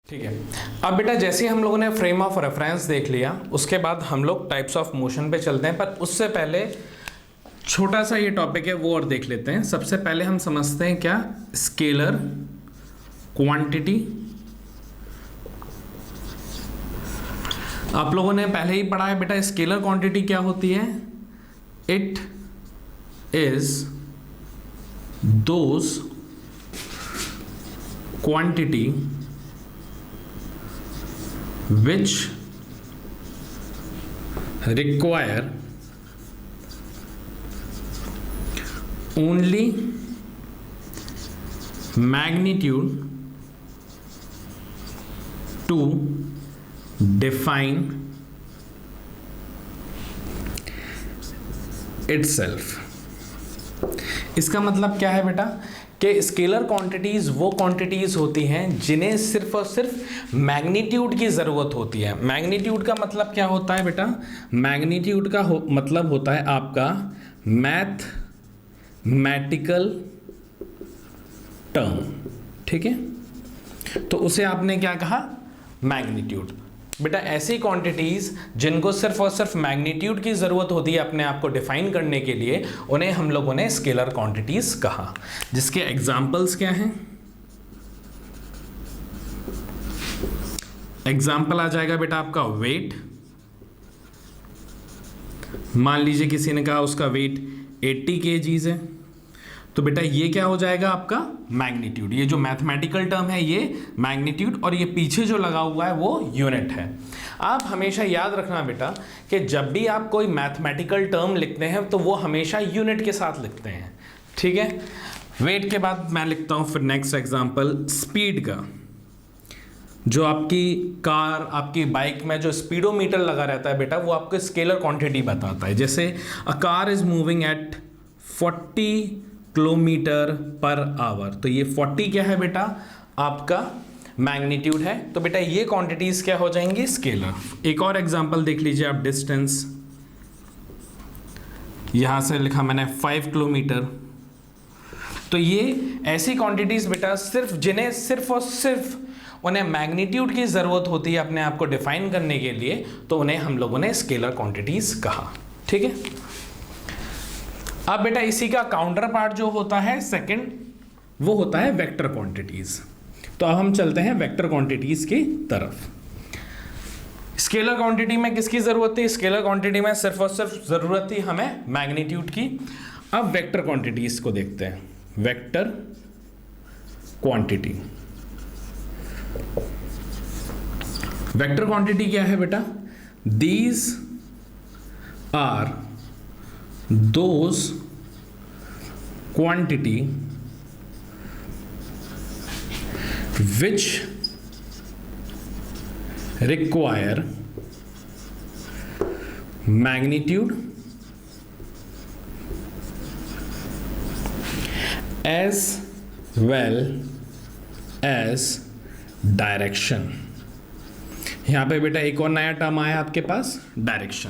ठीक है। अब बेटा जैसे ही हम लोगों ने फ्रेम ऑफ रेफरेंस देख लिया, उसके बाद हम लोग टाइप्स ऑफ मोशन पे चलते हैं, पर उससे पहले छोटा सा ये टॉपिक है वो और देख लेते हैं। सबसे पहले हम समझते हैं क्या स्केलर क्वांटिटी। आप लोगों ने पहले ही पढ़ा है बेटा स्केलर क्वांटिटी क्या होती है। It is those quantity which require only magnitude to define itself। इसका मतलब क्या है बेटा कि स्केलर क्वांटिटीज वो क्वांटिटीज होती हैं जिन्हें सिर्फ और सिर्फ मैग्नीट्यूड की ज़रूरत होती है। मैग्नीट्यूड का मतलब क्या होता है बेटा, मैग्नीट्यूड का मतलब होता है आपका मैथमेटिकल टर्म। ठीक है, तो उसे आपने क्या कहा, मैग्नीट्यूड। बेटा ऐसी क्वांटिटीज जिनको सिर्फ और सिर्फ मैग्नीट्यूड की ज़रूरत होती है अपने आप को डिफाइन करने के लिए, उन्हें हम लोगों ने स्केलर क्वांटिटीज कहा। जिसके एग्जाम्पल्स क्या हैं, एग्जाम्पल आ जाएगा बेटा आपका वेट। मान लीजिए किसी ने कहा उसका वेट 80 kgs है, तो बेटा ये क्या हो जाएगा आपका मैग्नीट्यूड। ये जो मैथमेटिकल टर्म है ये मैग्नीट्यूड, और ये पीछे जो लगा हुआ है वो यूनिट है। आप हमेशा याद रखना बेटा कि जब भी आप कोई मैथमेटिकल टर्म लिखते हैं तो वो हमेशा यूनिट के साथ लिखते हैं। ठीक है, वेट के बाद मैं लिखता हूँ फिर नेक्स्ट एग्जाम्पल स्पीड का। जो आपकी कार, आपकी बाइक में जो स्पीडोमीटर लगा रहता है बेटा, वो आपको स्केलर क्वांटिटी बताता है। जैसे a car is moving at 40 kilometre per hour, तो ये 40 क्या है बेटा, आपका मैग्नीट्यूड है। तो बेटा ये क्वांटिटीज क्या हो जाएंगी, स्केलर। एक और एग्जांपल देख लीजिए आप, डिस्टेंस। यहां से लिखा मैंने 5 किलोमीटर। तो ये ऐसी क्वांटिटीज बेटा सिर्फ जिन्हें सिर्फ और सिर्फ उन्हें मैग्नीट्यूड की जरूरत होती है अपने आप को डिफाइन करने के लिए, तो उन्हें हम लोगों ने स्केलर क्वांटिटीज कहा। ठीक है, अब बेटा इसी का काउंटर पार्ट जो होता है सेकंड, वो होता है वेक्टर क्वांटिटीज। तो अब हम चलते हैं वेक्टर क्वांटिटीज की तरफ। स्केलर क्वांटिटी में किसकी जरूरत थी, स्केलर क्वांटिटी में सिर्फ और सिर्फ जरूरत थी हमें मैग्नीट्यूड की। अब वेक्टर क्वांटिटीज को देखते हैं। वेक्टर क्वांटिटी, वेक्टर क्वांटिटी क्या है बेटा, these are those quantity which require magnitude as well as direction। यहां पे बेटा एक और नया टर्म आया आपके पास, डायरेक्शन।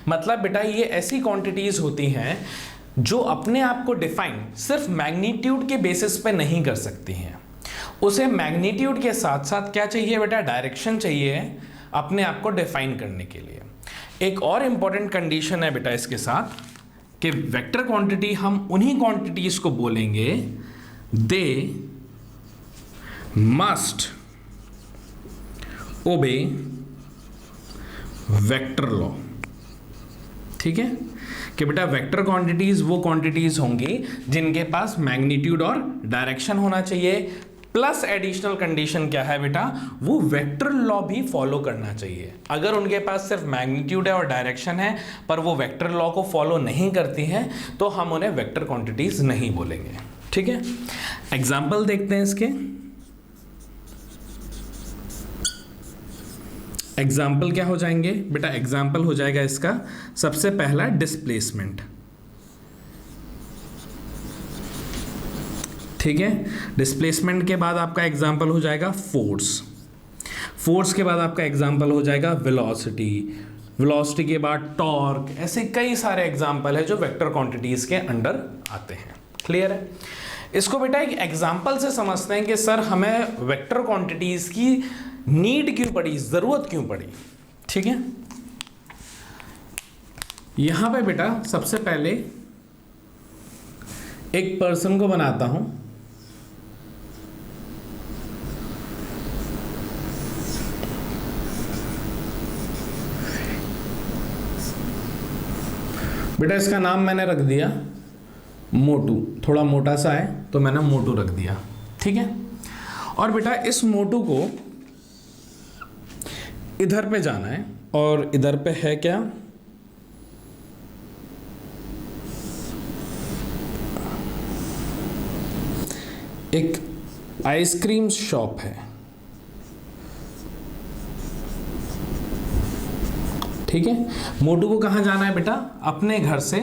मतलब बेटा ये ऐसी क्वांटिटीज होती हैं जो अपने आप को डिफाइन सिर्फ मैग्नीट्यूड के बेसिस पे नहीं कर सकती हैं। उसे मैग्नीट्यूड के साथ साथ क्या चाहिए बेटा, डायरेक्शन चाहिए अपने आप को डिफाइन करने के लिए। एक और इंपॉर्टेंट कंडीशन है बेटा इसके साथ कि वेक्टर क्वांटिटी हम उन्हीं क्वांटिटीज को बोलेंगे दे मस्ट ओबे वेक्टर लॉ। ठीक है, कि बेटा वेक्टर क्वांटिटीज वो क्वांटिटीज होंगी जिनके पास मैग्नीट्यूड और डायरेक्शन होना चाहिए, प्लस एडिशनल कंडीशन क्या है बेटा, वो वेक्टर लॉ भी फॉलो करना चाहिए। अगर उनके पास सिर्फ मैग्नीट्यूड है और डायरेक्शन है पर वो वेक्टर लॉ को फॉलो नहीं करती हैं, तो हम उन्हें वेक्टर क्वांटिटीज नहीं बोलेंगे। ठीक है, एग्जाम्पल देखते हैं इसके। एग्जाम्पल क्या हो जाएंगे बेटा, एग्जाम्पल हो जाएगा इसका सबसे पहला डिस्प्लेसमेंट। ठीक है, डिस्प्लेसमेंट के बाद आपका एग्जाम्पल हो जाएगा फोर्स। फोर्स के बाद आपका एग्जाम्पल हो जाएगा वेलोसिटी। वेलोसिटी के बाद टॉर्क। ऐसे कई सारे एग्जाम्पल है जो वेक्टर क्वांटिटीज के अंडर आते हैं। क्लियर है? इसको बेटा एक एग्जाम्पल से समझते हैं कि सर हमें वेक्टर क्वांटिटीज की नीड क्यों पड़ी, जरूरत क्यों पड़ी, ठीक है। यहां पे बेटा सबसे पहले एक पर्सन को बनाता हूं, बेटा इसका नाम मैंने रख दिया मोटू, थोड़ा मोटा सा है तो मैंने मोटू रख दिया, ठीक है। और बेटा इस मोटू को इधर पे जाना है, और इधर पे है क्या, एक आइसक्रीम शॉप है, ठीक है। मोटू को कहाँ जाना है बेटा, अपने घर से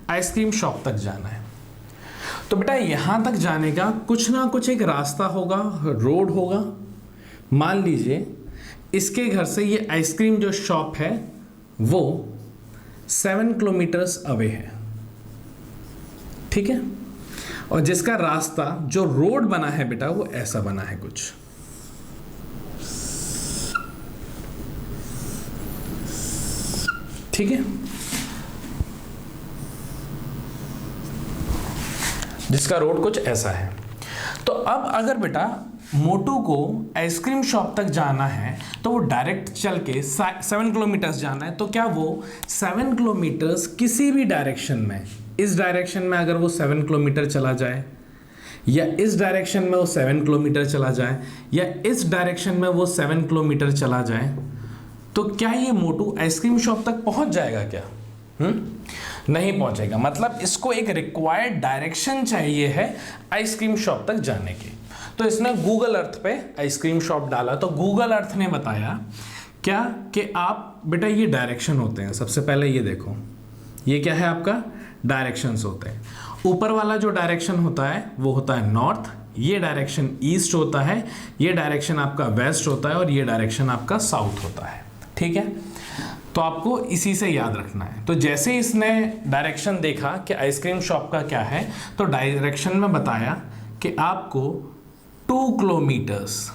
आइसक्रीम शॉप तक जाना है। तो बेटा यहां तक जाने का कुछ ना कुछ एक रास्ता होगा, रोड होगा। मान लीजिए इसके घर से ये आइसक्रीम जो शॉप है वो 7 किलोमीटर्स अवे है, ठीक है। और जिसका रास्ता जो रोड बना है बेटा वो ऐसा बना है कुछ, ठीक है, जिसका रोड कुछ ऐसा है। तो अब अगर बेटा मोटू को आइसक्रीम शॉप तक जाना है तो वो डायरेक्ट चल के 7 किलोमीटर्स जाना है, तो क्या वो 7 किलोमीटर्स किसी भी डायरेक्शन में, इस डायरेक्शन में अगर वो 7 किलोमीटर चला जाए, या इस डायरेक्शन में वो 7 किलोमीटर चला जाए, या इस डायरेक्शन में वो 7 किलोमीटर चला जाए, तो क्या ये मोटू आइसक्रीम शॉप तक पहुंच जाएगा क्या? नहीं पहुंचेगा। मतलब इसको एक रिक्वायर्ड डायरेक्शन चाहिए है आइसक्रीम शॉप तक जाने की। तो इसने गूगल अर्थ पे आइसक्रीम शॉप डाला, तो गूगल अर्थ ने बताया क्या कि आप बेटा ये डायरेक्शन होते हैं। सबसे पहले ये देखो, ये क्या है आपका, डायरेक्शंस होते हैं। ऊपर वाला जो डायरेक्शन होता है वो होता है नॉर्थ, ये डायरेक्शन ईस्ट होता है, ये डायरेक्शन आपका वेस्ट होता है, और ये डायरेक्शन आपका साउथ होता है, ठीक है। तो आपको इसी से याद रखना है। तो जैसे इसने डायरेक्शन देखा कि आइसक्रीम शॉप का क्या है, तो डायरेक्शन में बताया कि आपको 2 किलोमीटर्स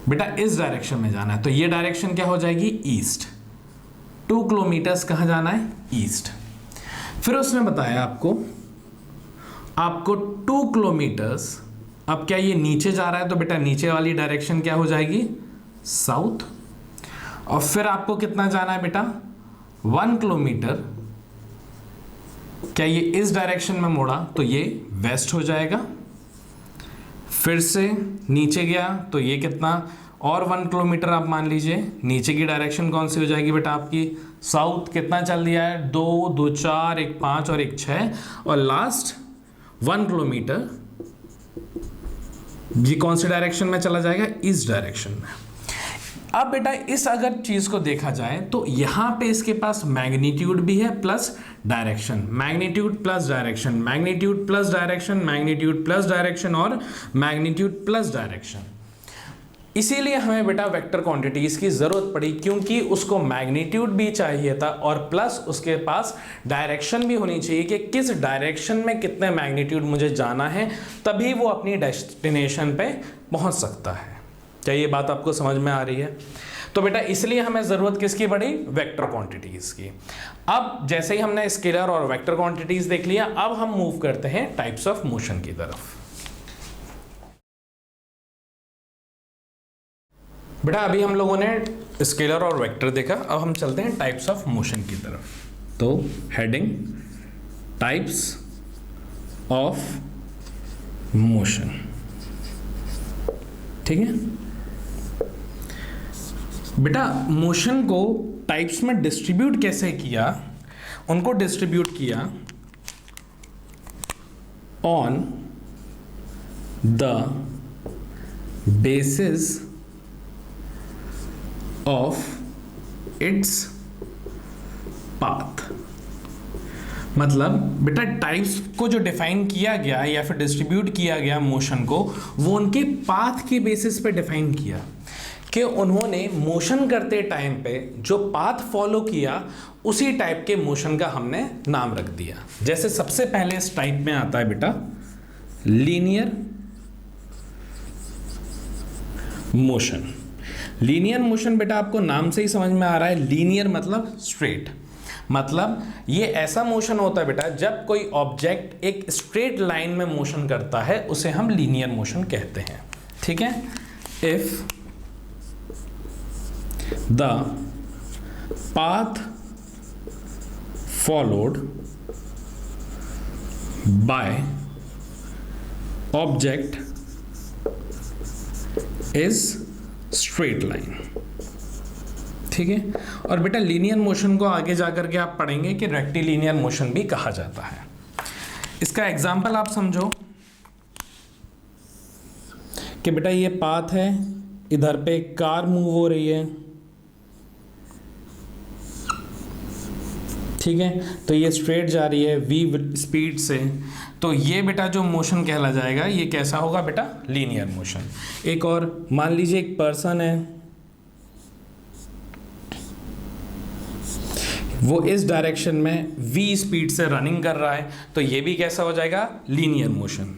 बेटा इस डायरेक्शन में जाना है। तो ये डायरेक्शन क्या हो जाएगी, ईस्ट। 2 किलोमीटर्स कहाँ जाना है, ईस्ट। फिर उसने बताया आपको 2 किलोमीटर्स, अब क्या ये नीचे जा रहा है, तो बेटा नीचे वाली डायरेक्शन क्या हो जाएगी, साउथ। और फिर आपको कितना जाना है बेटा, 1 किलोमीटर, क्या ये इस डायरेक्शन में मोड़ा तो ये वेस्ट हो जाएगा। फिर से नीचे गया तो ये कितना, और 1 किलोमीटर आप मान लीजिए, नीचे की डायरेक्शन कौन सी हो जाएगी बेटा आपकी, साउथ। कितना चल दिया है, 2, 2, 4, 1, 5 और 1, 6, और लास्ट 1 किलोमीटर ये कौन सी डायरेक्शन में चला जाएगा, इस डायरेक्शन में। अब बेटा इस अगर चीज को देखा जाए तो यहां पे इसके पास मैग्नीट्यूड भी है plus direction, magnitude plus direction, magnitude plus direction, magnitude plus direction और मैग्नीट्यूड प्लस डायरेक्शन। इसीलिए हमें बेटा वेक्टर क्वांटिटीज की जरूरत पड़ी, क्योंकि उसको मैग्नीट्यूड भी चाहिए था और प्लस उसके पास डायरेक्शन भी होनी चाहिए कि किस डायरेक्शन में कितने मैग्नीट्यूड मुझे जाना है, तभी वो अपनी डेस्टिनेशन पे पहुंच सकता है। क्या ये बात आपको समझ में आ रही है? तो बेटा इसलिए हमें जरूरत किसकी पड़ी, वेक्टर क्वांटिटीज की। अब जैसे ही हमने स्केलर और वेक्टर क्वांटिटीज देख लिया, अब हम मूव करते हैं टाइप्स ऑफ मोशन की तरफ। बेटा अभी हम लोगों ने स्केलर और वेक्टर देखा, अब हम चलते हैं टाइप्स ऑफ मोशन की तरफ। तो हेडिंग टाइप्स ऑफ मोशन, ठीक है। बेटा मोशन को टाइप्स में डिस्ट्रीब्यूट कैसे किया, उनको डिस्ट्रीब्यूट किया on the basis of its path. मतलब बेटा टाइप्स को जो डिफाइन किया गया या फिर डिस्ट्रीब्यूट किया गया मोशन को, वो उनके पाथ के बेसिस पे डिफाइन किया कि उन्होंने मोशन करते टाइम पे जो पाथ फॉलो किया उसी टाइप के मोशन का हमने नाम रख दिया। जैसे सबसे पहले इस टाइप में आता है बेटा लीनियर मोशन। लीनियर मोशन बेटा आपको नाम से ही समझ में आ रहा है, लीनियर मतलब स्ट्रेट, मतलब ये ऐसा मोशन होता है बेटा जब कोई ऑब्जेक्ट एक स्ट्रेट लाइन में मोशन करता है उसे हम लीनियर मोशन कहते हैं। ठीक है, if the path followed by object is straight line. ठीक है, और बेटा लीनियर मोशन को आगे जाकर के आप पढ़ेंगे कि रेक्टिलिनियर मोशन भी कहा जाता है। इसका एग्जांपल आप समझो कि बेटा ये पाथ है, इधर पे कार मूव हो रही है, ठीक है, तो ये स्ट्रेट जा रही है v स्पीड से, तो ये बेटा जो मोशन कहला जाएगा ये कैसा होगा बेटा, लीनियर मोशन। एक और मान लीजिए एक पर्सन है, वो इस डायरेक्शन में v स्पीड से रनिंग कर रहा है, तो ये भी कैसा हो जाएगा, लीनियर मोशन।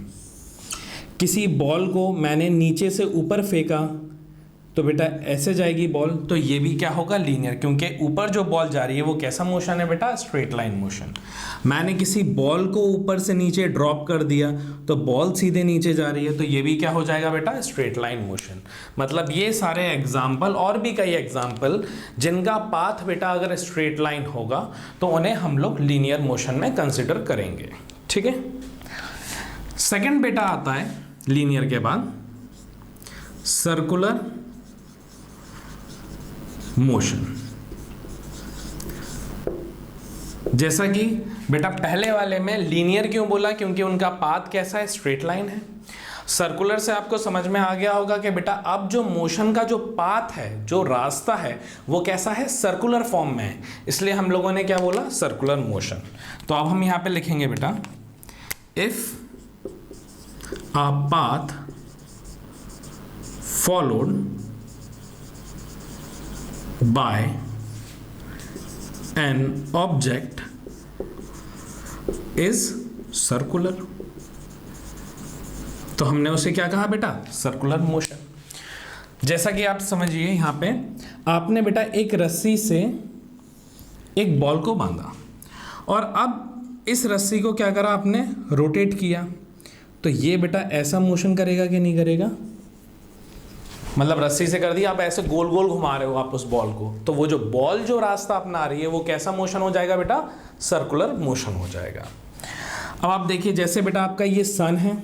किसी बॉल को मैंने नीचे से ऊपर फेंका तो बेटा ऐसे जाएगी बॉल, तो ये भी क्या होगा, लीनियर, क्योंकि ऊपर जो बॉल जा रही है वो कैसा मोशन है बेटा, स्ट्रेट लाइन मोशन। मैंने किसी बॉल को ऊपर से नीचे ड्रॉप कर दिया तो बॉल सीधे नीचे जा रही है, तो ये भी क्या हो जाएगा बेटा, स्ट्रेट लाइन मोशन। मतलब ये सारे एग्जाम्पल और भी कई एग्जाम्पल जिनका पाथ बेटा अगर स्ट्रेट लाइन होगा तो उन्हें हम लोग लीनियर मोशन में कंसिडर करेंगे। ठीक है, सेकेंड बेटा आता है लीनियर के बाद सर्कुलर मोशन। जैसा कि बेटा पहले वाले में लीनियर क्यों बोला, क्योंकि उनका पाथ कैसा है, स्ट्रेट लाइन है। सर्कुलर से आपको समझ में आ गया होगा कि बेटा अब जो मोशन का जो पाथ है, जो रास्ता है, वो कैसा है, सर्कुलर फॉर्म में है, इसलिए हम लोगों ने क्या बोला, सर्कुलर मोशन। तो अब हम यहां पे लिखेंगे बेटा, if a path followed by an object is circular, तो हमने उसे क्या कहा बेटा, सर्कुलर मोशन। जैसा कि आप समझिए यहां पे आपने बेटा एक रस्सी से एक बॉल को बांधा और अब इस रस्सी को क्या करा आपने, रोटेट किया, तो ये बेटा ऐसा मोशन करेगा कि नहीं करेगा, मतलब रस्सी से कर दिया, आप ऐसे गोल गोल घुमा रहे हो आप उस बॉल को, तो वो जो बॉल जो रास्ता अपना रही है वो कैसा मोशन हो जाएगा बेटा, सर्कुलर मोशन हो जाएगा। अब आप देखिए जैसे बेटा आपका ये सन है,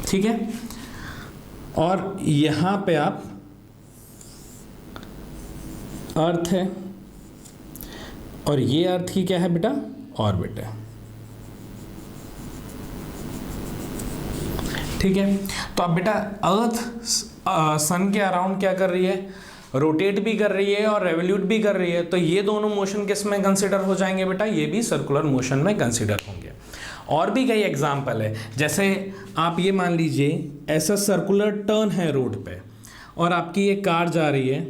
ठीक है, और यहां पे आप अर्थ है और ये अर्थ की क्या है बेटा, ऑर्बिट है। ठीक है, तो अब बेटा अर्थ सन के अराउंड क्या कर रही है, रोटेट भी कर रही है और रेवोल्यूट भी कर रही है, तो ये दोनों मोशन किस में कंसिडर हो जाएंगे बेटा, ये भी सर्कुलर मोशन में कंसिडर होंगे। और भी कई एग्जांपल है, जैसे आप ये मान लीजिए ऐसा सर्कुलर टर्न है रोड पे और आपकी ये कार जा रही है,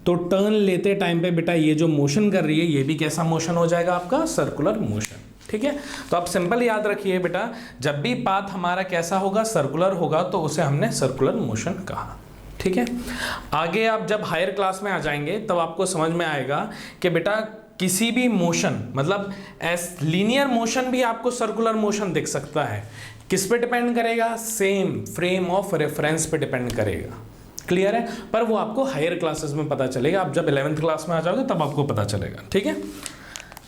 तो टर्न लेते टाइम पे बेटा ये जो मोशन कर रही है ये भी कैसा मोशन हो जाएगा आपका, सर्कुलर मोशन। ठीक है, तो आप सिंपल याद रखिए बेटा, जब भी पाथ हमारा कैसा होगा, सर्कुलर होगा, तो उसे हमने सर्कुलर मोशन कहा। ठीक है, आगे आप जब हायर क्लास में आ जाएंगे तब आपको समझ में आएगा कि बेटा किसी भी मोशन, मतलब लीनियर मोशन भी आपको सर्कुलर मोशन दिख सकता है। किस पे डिपेंड करेगा, सेम फ्रेम ऑफ रेफरेंस पे डिपेंड करेगा। क्लियर है, पर वो आपको हायर क्लासेस में पता चलेगा, आप जब 11th क्लास में आ जाओगे तब आपको पता चलेगा। ठीक है,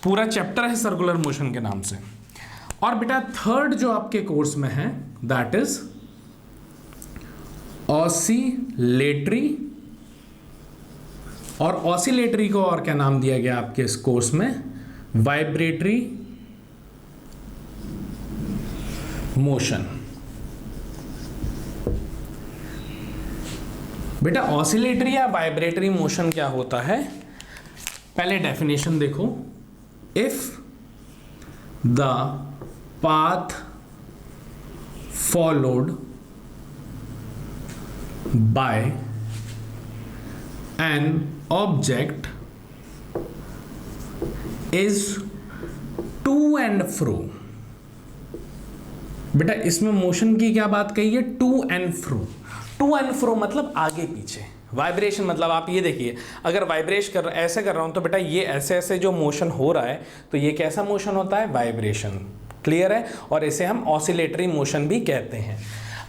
पूरा चैप्टर है सर्कुलर मोशन के नाम से। और बेटा थर्ड जो आपके कोर्स में है दैट इज ऑसिलेटरी, और ऑसिलेटरी को और क्या नाम दिया गया आपके इस कोर्स में, वाइब्रेटरी मोशन। बेटा ऑसिलेटरी या वाइब्रेटरी मोशन क्या होता है, पहले डेफिनेशन देखो, if the path followed by an object is to and fro, बेटा इसमें मोशन की क्या बात कही है, to and fro. To and fro मतलब आगे पीछे, वाइब्रेशन मतलब आप ये देखिए, अगर ऐसे कर रहा हूं तो बेटा ये ऐसे ऐसे जो मोशन हो रहा है तो ये कैसा मोशन होता है, वाइब्रेशन। क्लियर है? और इसे हम ऑसिलेटरी मोशन भी कहते हैं।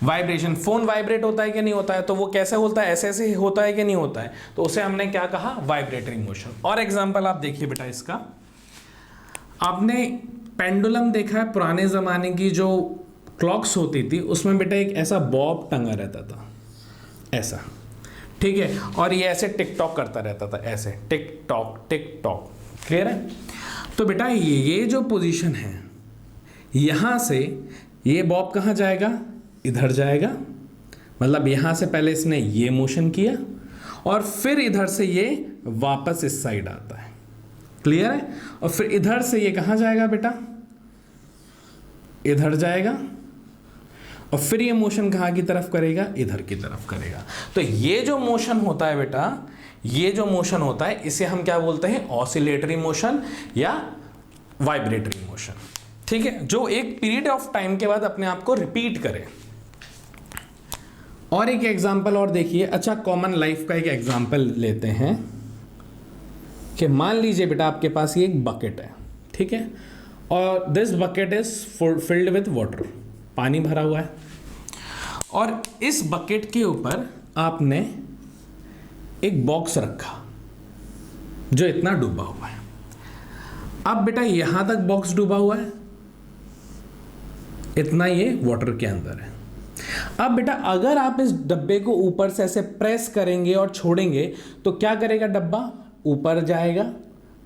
वाइब्रेशन, फोन वाइब्रेट होता है कि नहीं होता है, तो वो कैसे होता है, ऐसे ऐसे होता है कि नहीं होता है, तो उसे हमने क्या कहा, वाइब्रेटरी मोशन। और एग्जांपल आप देखिए बेटा इसका, आपने पेंडुलम देखा है, पुराने ज़माने की जो क्लॉक्स होती थी उसमें बेटा एक ऐसा बॉब टंगा रहता था, ऐसा, ठीक है, और ये ऐसे टिक टॉक करता रहता था, ऐसे tick tock tick tock. Clear है? तो बेटा ये जो पोजीशन है, यहाँ से ये बॉब कहाँ जाएगा, इधर जाएगा, मतलब यहाँ से पहले इसने ये मोशन किया और फिर इधर से ये वापस इस साइड आता है। क्लियर है? और फिर इधर से ये कहाँ जाएगा बेटा, इधर जाएगा, और फिर ये मोशन कहाँ की तरफ करेगा, इधर की तरफ करेगा। तो ये जो मोशन होता है बेटा, ये जो मोशन होता है इसे हम क्या बोलते हैं, ऑसिलेटरी मोशन या वाइब्रेटरी मोशन। ठीक है, जो एक पीरियड ऑफ टाइम के बाद अपने आप को रिपीट करे। और एक एग्जांपल और देखिए, अच्छा कॉमन लाइफ का एक एग्जांपल लेते हैं कि मान लीजिए बेटा आपके पास ये एक बकेट है, ठीक है, और this bucket is filled with water, पानी भरा हुआ है, और इस बकेट के ऊपर आपने एक बॉक्स रखा जो इतना डूबा हुआ है। अब बेटा यहां तक बॉक्स डूबा हुआ है, इतना ये वाटर के अंदर है। अब बेटा अगर आप इस डब्बे को ऊपर से ऐसे प्रेस करेंगे और छोड़ेंगे तो क्या करेगा, डब्बा ऊपर जाएगा,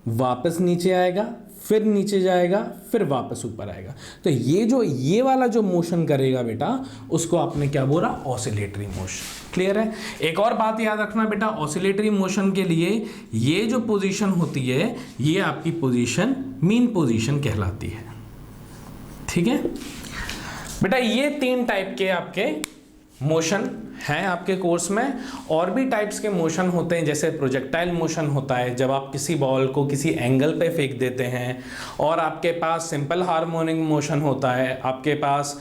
वापस नीचे आएगा, फिर नीचे जाएगा, फिर वापस ऊपर आएगा। तो ये वाला जो मोशन करेगा बेटा, उसको आपने क्या बोला, ऑसिलेटरी मोशन। क्लियर है? एक और बात याद रखना बेटा, ऑसिलेटरी मोशन के लिए ये जो पोजीशन होती है, ये आपकी पोजीशन मीन पोजीशन कहलाती है। ठीक है बेटा, ये 3 टाइप के आपके मोशन हैं आपके कोर्स में। और भी टाइप्स के मोशन होते हैं, जैसे प्रोजेक्टाइल मोशन होता है, जब आप किसी बॉल को किसी एंगल पे फेंक देते हैं। और आपके पास सिंपल हार्मोनिक मोशन होता है, आपके पास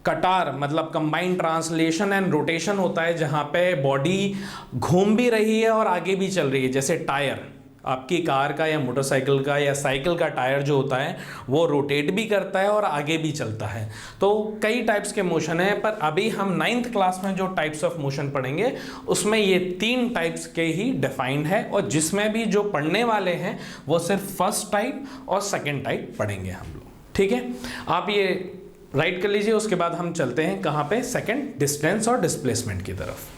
कटार मतलब कंबाइंड ट्रांसलेशन एंड रोटेशन होता है, जहाँ पे बॉडी घूम भी रही है और आगे भी चल रही है। जैसे टायर, आपकी कार का या मोटरसाइकिल का या साइकिल का टायर जो होता है वो रोटेट भी करता है और आगे भी चलता है। तो कई टाइप्स के मोशन हैं, पर अभी हम 9th क्लास में जो टाइप्स ऑफ मोशन पढ़ेंगे उसमें ये 3 टाइप्स के ही डिफाइंड है, और जिसमें भी जो पढ़ने वाले हैं वो सिर्फ फर्स्ट टाइप और सेकेंड टाइप पढ़ेंगे हम लोग। ठीक है, आप ये राइट कर लीजिए, उसके बाद हम चलते हैं कहाँ पे, सेकेंड डिस्टेंस और डिस्प्लेसमेंट की तरफ।